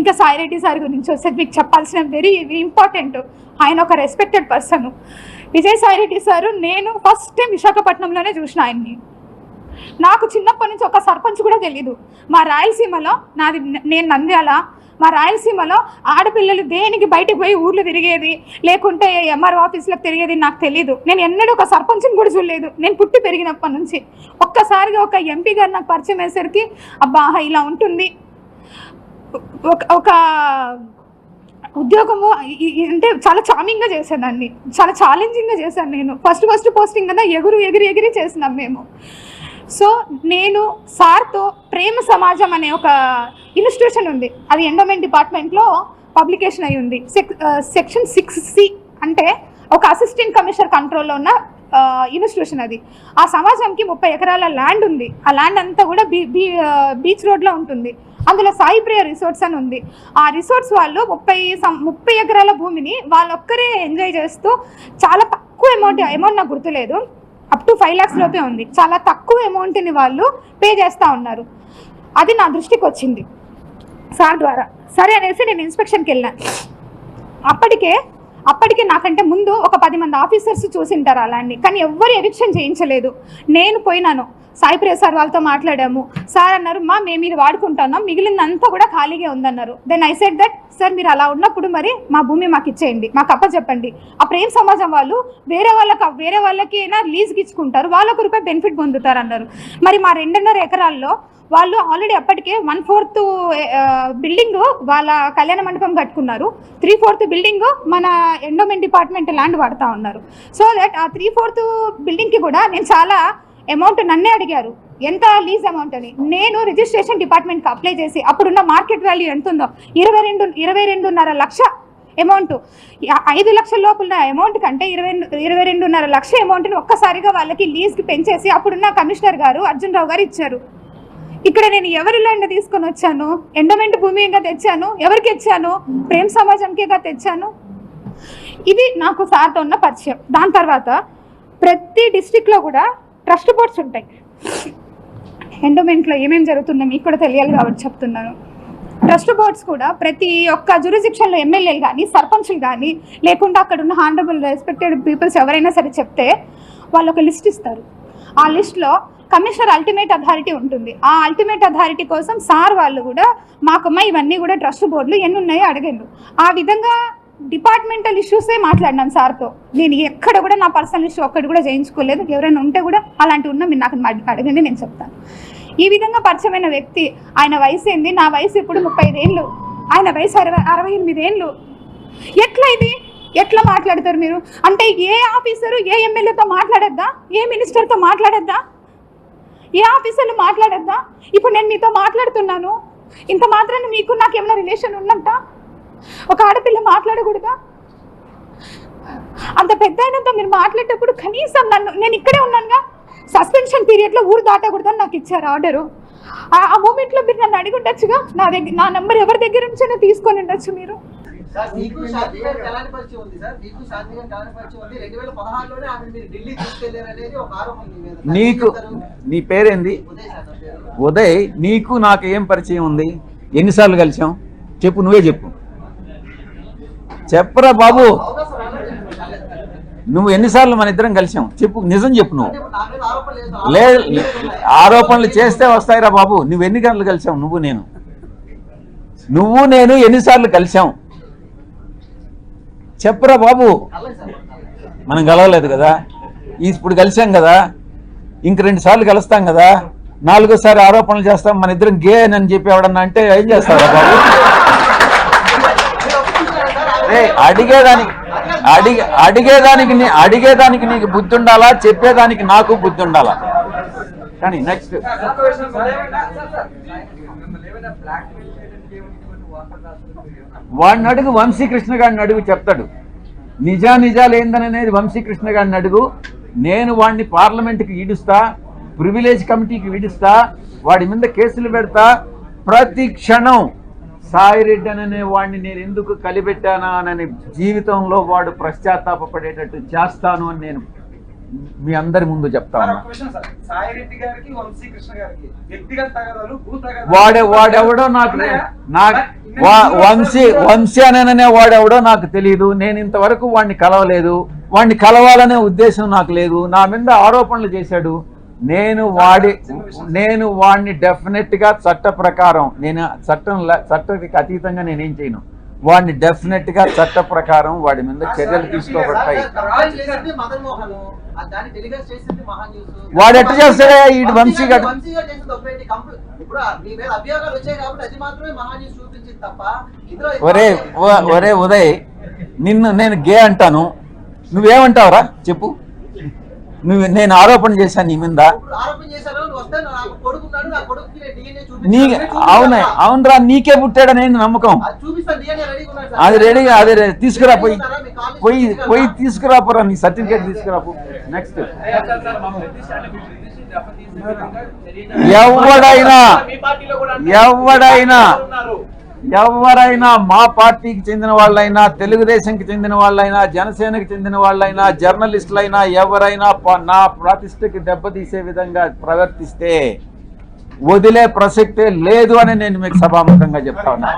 ఇంకా సాయిరెడ్డి సార్ గురించి వస్తే మీకు చెప్పాల్సిన వెరీ ఇంపార్టెంట్. ఆయన ఒక రెస్పెక్టెడ్ పర్సన్. విజయసాయిరెడ్డి సారు నేను ఫస్ట్ టైం విశాఖపట్నంలోనే చూసిన ఆయన్ని. నాకు చిన్నప్పటి నుంచి ఒక సర్పంచ్ కూడా తెలీదు. మా రాయలసీమలో నేను నంద్యాల, మా రాయలసీమలో ఆడపిల్లలు దేనికి బయటకు పోయి ఊర్లు తిరిగేది లేకుంటే ఎంఆర్ఓ ఆఫీసులకు తిరిగేది నాకు తెలీదు. నేను ఎన్నడూ ఒక సర్పంచ్ని కూడా చూడలేదు నేను పుట్టి పెరిగినప్పటి నుంచి. ఒక్కసారిగా ఒక ఎంపీ గారు నాకు పరిచయం అయ్యేసరికి అబ్బా ఇలా ఉంటుంది. ఒక ఉద్యోగము అంటే చాలా చామింగ్గా చేసేదాన్ని, చాలా ఛాలెంజింగ్గా చేశాను నేను. ఫస్ట్ పోస్టింగ్ కదా ఎగిరి చేసినాం మేము. సో నేను సార్తో ప్రేమ సమాజం అనే ఒక ఇన్స్టిట్యూషన్ ఉంది, అది ఎండోమెంట్ డిపార్ట్మెంట్లో పబ్లికేషన్ అయి ఉంది. సెక్షన్ 6C అంటే ఒక అసిస్టెంట్ కమిషనర్ కంట్రోల్లో ఉన్న ఇన్స్టిట్యూషన్ అది. ఆ సమాజంకి 30 ఎకరాల ల్యాండ్ ఉంది. ఆ ల్యాండ్ అంతా కూడా బీచ్ రోడ్లో ఉంటుంది. అందులో సాయి ప్రియ రిసార్ట్స్ అని ఉంది. ఆ రిసార్ట్స్ వాళ్ళు 30 ఎకరాల భూమిని వాళ్ళొక్కరే ఎంజాయ్ చేస్తూ చాలా తక్కువ అమౌంట్ నాకు గుర్తులేదు, అప్ టు 5 lakhs లోపే ఉంది. చాలా తక్కువ అమౌంట్ని వాళ్ళు పే చేస్తూ ఉన్నారు. అది నా దృష్టికి వచ్చింది సార్ ద్వారా. సరే అనేసి నేను ఇన్స్పెక్షన్కి వెళ్ళాను. అప్పటికే నాకంటే ముందు ఒక 10 మంది ఆఫీసర్స్ చూసింటారు అలాంటి, కానీ ఎవ్వరు ఎవిక్షన్ చేయించలేదు. నేను పోయినాను, సాయి ప్రియ సార్ వాళ్ళతో మాట్లాడాము. సార్ అన్నారు మేము ఇది వాడుకుంటున్నాం, మిగిలినంతా కూడా ఖాళీగా ఉందన్నారు. Then I said that sir మీరు అలా ఉన్నప్పుడు మరి మా భూమి మాకు ఇచ్చేయండి, మాకు అప్పచెప్పండి. ఆ ప్రేమ సమాజం వాళ్ళు వేరే వాళ్ళకి అయినా లీజ్కి ఇచ్చుకుంటారు, వాళ్ళు ₹1 బెనిఫిట్ పొందుతారు అన్నారు. మరి మా 2.5 ఎకరాల్లో వాళ్ళు ఆల్రెడీ అప్పటికే 1/4 బిల్డింగ్ వాళ్ళ కళ్యాణ మండపం కట్టుకున్నారు, 3/4 బిల్డింగ్ మన ఎండోమెంట్ డిపార్ట్మెంట్ ల్యాండ్ వాడుతూ ఉన్నారు. సో దట్ ఆ 3/4 బిల్డింగ్కి కూడా నేను చాలా అమౌంట్ నన్నే అడిగారు ఎంత లీజ్ అమౌంట్ అని. నేను రిజిస్ట్రేషన్ డిపార్ట్మెంట్కి అప్లై చేసి అప్పుడున్న మార్కెట్ వాల్యూ ఎంత ఉందో 22.5 లక్ష అమౌంట్, 5 లక్షల లోపల అమౌంట్ కంటే 22.5 లక్ష అమౌంట్ని ఒక్కసారిగా వాళ్ళకి లీజ్కి పెంచేసి అప్పుడున్న కమిషనర్ గారు అర్జున్ రావు గారు ఇచ్చారు. ఇక్కడ నేను ఎవరి ల్యాండ్ తీసుకొని వచ్చాను? ఎండోమెంట్ భూమిగా తెచ్చాను. ఎవరికి ఇచ్చాను? ప్రేమ సమాజంకేగా తెచ్చాను. ఇది నాకు సార్తో ఉన్న పరిచయం. దాని తర్వాత ప్రతి డిస్ట్రిక్ట్లో కూడా ట్రస్ట్ బోర్డ్స్ ఉంటాయి. ఎండోమెంట్లో ఏమేమి జరుగుతుందో మీకు కూడా తెలియాలి కాబట్టి చెప్తున్నాను. ట్రస్ట్ బోర్డ్స్ కూడా ప్రతి ఒక్క జ్యూరిస్డిక్షన్లో ఎమ్మెల్యేలు కానీ సర్పంచ్లు కానీ లేకుండా అక్కడ ఉన్న హానరబుల్ రెస్పెక్టెడ్ పీపుల్స్ ఎవరైనా సరే చెప్తే వాళ్ళు ఒక లిస్ట్ ఇస్తారు. ఆ లిస్ట్లో కమిషనర్ అల్టిమేట్ అథారిటీ ఉంటుంది. ఆ అల్టిమేట్ అథారిటీ కోసం సార్ వాళ్ళు కూడా మాకమ్మ ఇవన్నీ కూడా ట్రస్ట్ బోర్డులు ఎన్ని ఉన్నాయో అడగండు. ఆ విధంగా డిపార్ట్మెంటల్ ఇష్యూసే మాట్లాడినాం సార్తో. నేను ఎక్కడ కూడా నా పర్సనల్ ఇష్యూ ఒక్కటి కూడా చేయించుకోలేదు. ఎవరైనా ఉంటే కూడా అలాంటివి ఉన్నా మీరు నాకు అడగండి, నేను చెప్తాను. ఈ విధంగా పరిచయమైన వ్యక్తి, ఆయన వయసు ఏంది, నా వయసు ఇప్పుడు 35 ఏళ్ళు, ఆయన వయసు 68 ఏళ్ళు. ఎట్లా ఇది ఎట్లా మాట్లాడతారు మీరు? అంటే ఏ ఆఫీసరు ఏ ఎమ్మెల్యేతో మాట్లాడద్దా? ఏ మినిస్టర్తో మాట్లాడద్దా? ఏ ఆఫీసర్లు మాట్లాడద్దా? ఇప్పుడు నేను మీతో మాట్లాడుతున్నాను, ఇంత మాత్రాన్ని మీకు నాకు ఏమైనా రిలేషన్ ఉన్నట్ట? ఒక ఆడపిల్ల మాట్లాడకూడదా? అంత పెద్ద అయినంత మీరు మాట్లాడేటప్పుడు కనీసం నేను ఇక్కడే ఉన్నానుగా, సస్పెన్షన్ పీరియడ్లో ఊరు దాటకూడదని నాకు ఇచ్చారు ఆర్డరు. ఆ మూమెంట్లో మీరు నన్ను అడిగి ఉండొచ్చుగా, నా నెంబర్ ఎవరి దగ్గర నుంచైనా తీసుకొని ఉండొచ్చు మీరు. నీకు నీ పేరేంది? ఉదయ్. నీకు నాకు ఏం పరిచయం ఉంది? ఎన్నిసార్లు కలిసాం చెప్పు, నువ్వే చెప్పు. చెప్పరా బాబు, నువ్వు ఎన్నిసార్లు మన ఇద్దరం కలిసాం చెప్పు, నిజం చెప్పు. నువ్వు లేదు, ఆరోపణలు చేస్తే వస్తాయిరా బాబు. నువ్వు ఎన్ని గంటలు కలిసాం? నువ్వు నేను ఎన్నిసార్లు కలిసాం చెప్పరా బాబు. మనం కలవలేదు కదా, ఇప్పుడు కలిసాం కదా, ఇంక 2 సార్లు కలుస్తాం కదా, 4వ సారి ఆరోపణలు చేస్తాం మన ఇద్దరం గే అని చెప్పి ఎవడన్నా అంటే ఏం చేస్తారా బాబు? అడిగేదానికి నీకు బుద్ధి ఉండాలా, చెప్పేదానికి నాకు బుద్ధి ఉండాలా. కానీ నెక్స్ట్ వాడిని అడుగు, వంశీకృష్ణ గారిని అడుగు, చెప్తాడు. నిజాలు ఏందనేది వంశీకృష్ణ గారిని అడుగు. నేను వాడిని పార్లమెంట్కి ఈడుస్తా, ప్రివిలేజ్ కమిటీకి ఈడుస్తా, వాడి మీద కేసులు పెడతా. ప్రతి క్షణం సాయిరెడ్డి అనే వాడిని నేను ఎందుకు కలిపెట్టానా అని జీవితంలో వాడు పశ్చాత్తాపడేటట్టు చేస్తాను అని నేను మీ అందరి ముందు చెప్తాను. వాడెవడో నాకు వంశీ అననే వాడెవడో నాకు తెలియదు. నేను ఇంతవరకు వాడిని కలవలేదు. వాడిని కలవాలనే ఉద్దేశం నాకు లేదు. నా మీద ఆరోపణలు చేశాడు. నేను వాడిని డెఫినెట్ గా చట్ట ప్రకారం, నేను చట్టానికి అతీతంగా నేనేం చేయను. వాడిని డెఫినెట్ గా చట్ట ప్రకారం వాడి మీద చర్యలు తీసుకోబడతాయి. వాడు ఎట్లా చేస్తాడే ఈ వంశీ గారు? ఒరే ఉదయ్, నేను గే అంటాను, నువ్వేమంటావురా చెప్పు? నేను ఆరోపణ చేశాను నీ మీద. అవునరా, నీకే పుట్టాడా నేను నమ్మకం. అది రెడీ, అది తీసుకురా, పోయి తీసుకురాపోరా, నీ సర్టిఫికేట్ తీసుకురాపు. నెక్స్ట్ ఎవరైనా మా పార్టీకి చెందిన వాళ్ళైనా, తెలుగుదేశంకి చెందిన వాళ్ళైనా, జనసేనకి చెందిన వాళ్ళైనా, జర్నలిస్టులైనా ఎవరైనా నా ప్రతిష్టకి దెబ్బతీసే విధంగా ప్రవర్తిస్తే వదిలే ప్రసక్తే లేదు అని నేను మీకు సభాముఖంగా చెప్తా ఉన్నా.